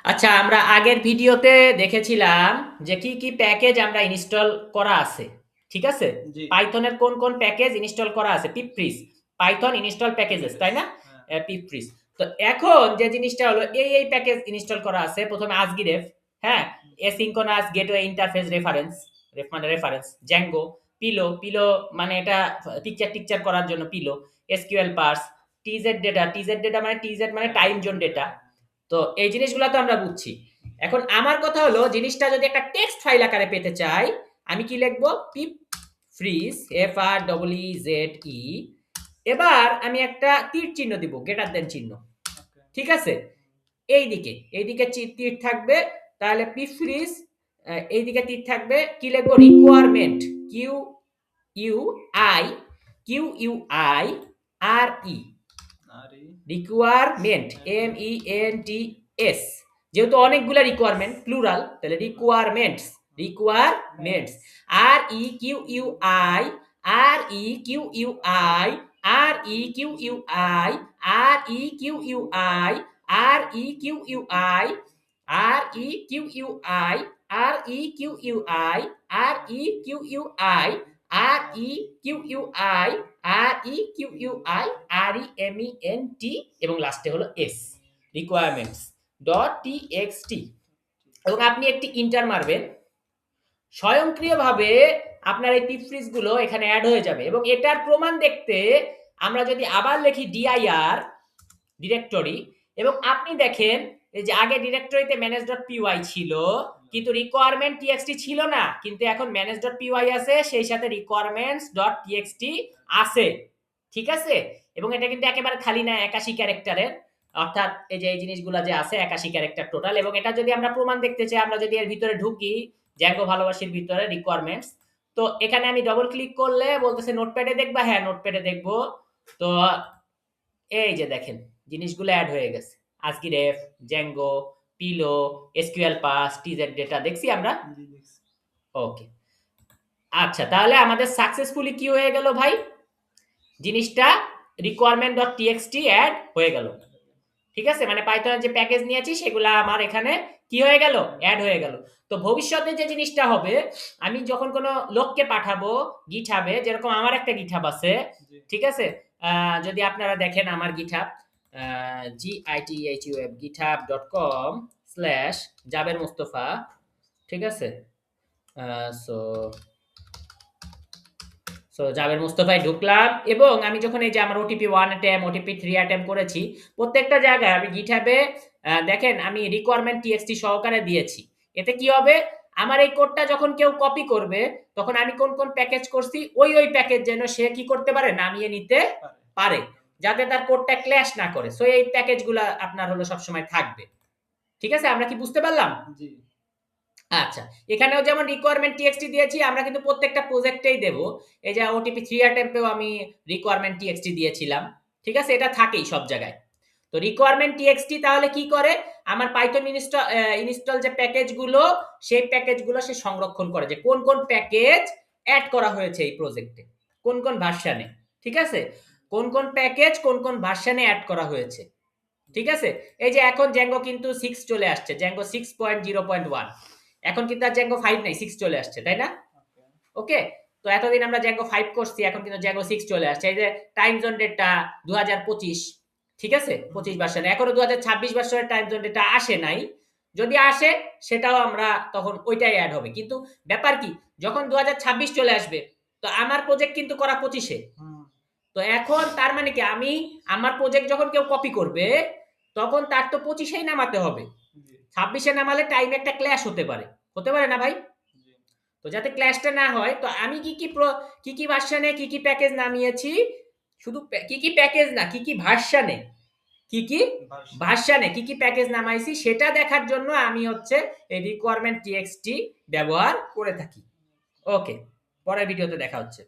আচ্ছা, আমরা আগের ভিডিওতে দেখেছিলাম যে কি কি প্যাকেজ আমরা ইনস্টল করা আছে। ঠিক আছে? জি। পাইথনের কোন কোন প্যাকেজ ইনস্টল করা আছে? পিপফ্রিজ, পাইথন ইনস্টল প্যাকেজেস, তাই না? হ্যাঁ। পিপফ্রিজ। তো এখন যে জিনিসটা হলো এই প্যাকেজ ইনস্টল করা আছে। প্রথমে আজগিরেফ, হ্যাঁ, অ্যাসিনক্রোনাস গেটওয়ে ইন্টারফেস রেফারেন্স, রেফ মানে রেফারেন্স, জ্যাঙ্গো, পিলো, পিলো মানে এটা পিকচার করার জন্য Pillow, SQL parse, TZ data মানে টিজেড মানে টাইম জোন ডেটা। তো এই জিনিসগুলো তো আমরা বুঝছি। এখন আমার কথা হলো জিনিসটা যদি একটা টেক্সট ফাইল আকারে পেতে চাই, আমি কি লিখবো? পিপ fridge, F R double E Z E. এবার আমি একটা তীর চিহ্ন দিব, গ্রেটার দেন চিহ্ন। ঠিক আছে? এইদিকে তীর থাকবে, তাহলে পিপ ফ্রিজ, এইদিকে তীর থাকবে, কি লিখবো? Requirement, Q U I, Q U I R E, requirement, M E N T S. যেহেতু অনেকগুলো রিকোয়ারমেন্ট, প্লুরাল, তাহলে requirements, R E Q U I, R E Q U I, R E Q U I, R E Q U I, R E Q U I, R E Q U I, R E Q U I, R E Q U I, R E Q U I, R E Q U I, R E M E N T, এবং লাস্টে হলো S, requirements dot T X T. এবং আপনি একটি inter মারবেন, স্বয়ংক্রিয়ভাবে আপনার এই পিপফ্রিজ গুলো এখানে অ্যাড হয়ে যাবে। এবং এটার প্রমাণ দেখতে আমরা যদি আবার লিখি dir ডিরেক্টরি, এবং আপনি দেখেন এই যে আগে ডিরেক্টরিতে manage.py ছিল, কিন্তু রিকোয়ারমেন্ট টিএক্সটি ছিল না, কিন্তু এখন manage.py আছে, সেই সাথে requirements.txt আছে। ঠিক আছে? এবং এটা কিন্তু একেবারে খালি না, 81 ক্যারেক্টারের, অর্থাৎ এই যে এই জিনিসগুলো যে আছে 81 ক্যারেক্টার টোটাল। এবং এটা যদি আমরা প্রমাণ দেখতে চাই, আমরা যদি এর ভিতরে ঢুকি, জ্যাঙ্গো ভালোবাসির ভিতরে রিকোয়ারমেন্টস, তো এখানে আমি ডবল ক্লিক করলে বলতেছে নোটপ্যাডে দেখবা, হ্যাঁ নোটপ্যাডে দেখবো। তো এই যে দেখেন জিনিসগুলো অ্যাড হয়ে গেছে, asgiref, Django, pillow, SQL parse, TZ data দেখছি আমরা। ওকে, আচ্ছা, তাহলে আমাদের সাকসেসফুলি কি হয়ে গেল ভাই? জিনিসটা requirement.txt অ্যাড হয়ে গেল। ঠিক আছে? মানে পাইথনের যে প্যাকেজ নিয়েছি সেগুলো আমার এখানে কি হয়ে গেল? অ্যাড হয়ে গেল। তো ভবিষ্যতে যে জিনিসটা হবে, আমি যখন কোনো লোককে পাঠাবো গিটহাবে, যেরকম আমার একটা গিটহাব আছে, ঠিক আছে? যদি আপনারা দেখেন আমার গিটহাব, github github.com/জাবের মুস্তফা, ঠিক আছে? সো জাবের মুস্তফায় ঢুকলাম, এবং আমি যখন এই যে আমার ওটিপি 1 অ্যাটেম্প, ওটিপি 3 অ্যাটেম্প করেছি, প্রত্যেকটা জায়গায় আমি গিটহাবে দেখেন আমি রিকোয়ারমেন্ট টিএক্সটি সহকারে দিয়েছি। এতে কি হবে? আমার এই কোডটা যখন কেউ কপি করবে, তখন আমি কোন কোন প্যাকেজ করছি, ওই প্যাকেজ যেন সে কি করতে পারে? নামিয়ে নিতে পারে, যাতে তার কোডটা ক্ল্যাশ না করে। সো এই প্যাকেজগুলা আপনার হলো সবসময় থাকবে। ঠিক আছে? আমরা কি বুঝতে পারলাম? জি। আচ্ছা, এখানেও যেমন রিকোয়ারমেন্ট টিএক্সটি দিয়েছি, আমরা কিন্তু প্রত্যেকটা প্রজেক্টেই দেব। এই যে ওটিপি 3 অ্যাটেম্পেও আমি রিকোয়ারমেন্ট টিএক্সটি দিয়েছিলাম। ঠিক আছে? এটা থাকেই সব জায়গায়। তো রিকোয়ারমেন্ট টিএক্সটি তাহলে কি করে? আমার পাইথন ইনস্টল যে প্যাকেজগুলো, সেই প্যাকেজগুলো সে সংরক্ষণ করে, যে কোন কোন প্যাকেজ অ্যাড করা হয়েছে এই প্রজেক্টে, কোন কোন ভার্সনে। ঠিক আছে? কোন কোন প্যাকেজ কোন কোন ভার্সনে অ্যাড করা হয়েছে। ঠিক আছে? এই যে এখন জ্যাঙ্গো কিন্তু 6 চলে আসছে, জ্যাঙ্গো 6.0.1। এখন কিন্তু আর জ্যাঙ্গো 5 নাই, 6 চলে আসছে, তাই না? ওকে, তো এতদিন আমরা জ্যাঙ্গো 5 করছি, এখন কিন্তু জ্যাঙ্গো 6 চলে আসছে। এই যে টাইম জোন ডেটটা 2025, ঠিক আছে? 25 ভার্সনে, এখনো 2026 ভার্সনের টাইম জোন ডেটা আসে নাই। যদি আসে সেটাও আমরা তখন ওইটাই অ্যাড হবে। কিন্তু ব্যাপার কি, যখন 2026 চলে আসবে, তো আমার প্রজেক্ট কিন্তু করা 25 এ। তো এখন তার মানে কি, আমি আমার প্রজেক্ট যখন কেউ কপি করবে, তখন তার তো 25 নামাতে হবে। 26 নামালে টাইম একটা ক্ল্যাশ হতে পারে না ভাই? তো যাতে ক্ল্যাশটা না হয়, তো আমি কি কি ভার্সনে কি কি প্যাকেজ নামিয়েছি, শুধু কি কি প্যাকেজ না, কি কি ভার্সনে, কি কি ভার্সনে কি কি প্যাকেজ নামাইছি, সেটা দেখার জন্য আমি হচ্ছে এই রিকোয়ারমেন্ট টিএক্সটি ব্যবহার করে থাকি। ওকে, পরের ভিডিওতে দেখা হচ্ছে।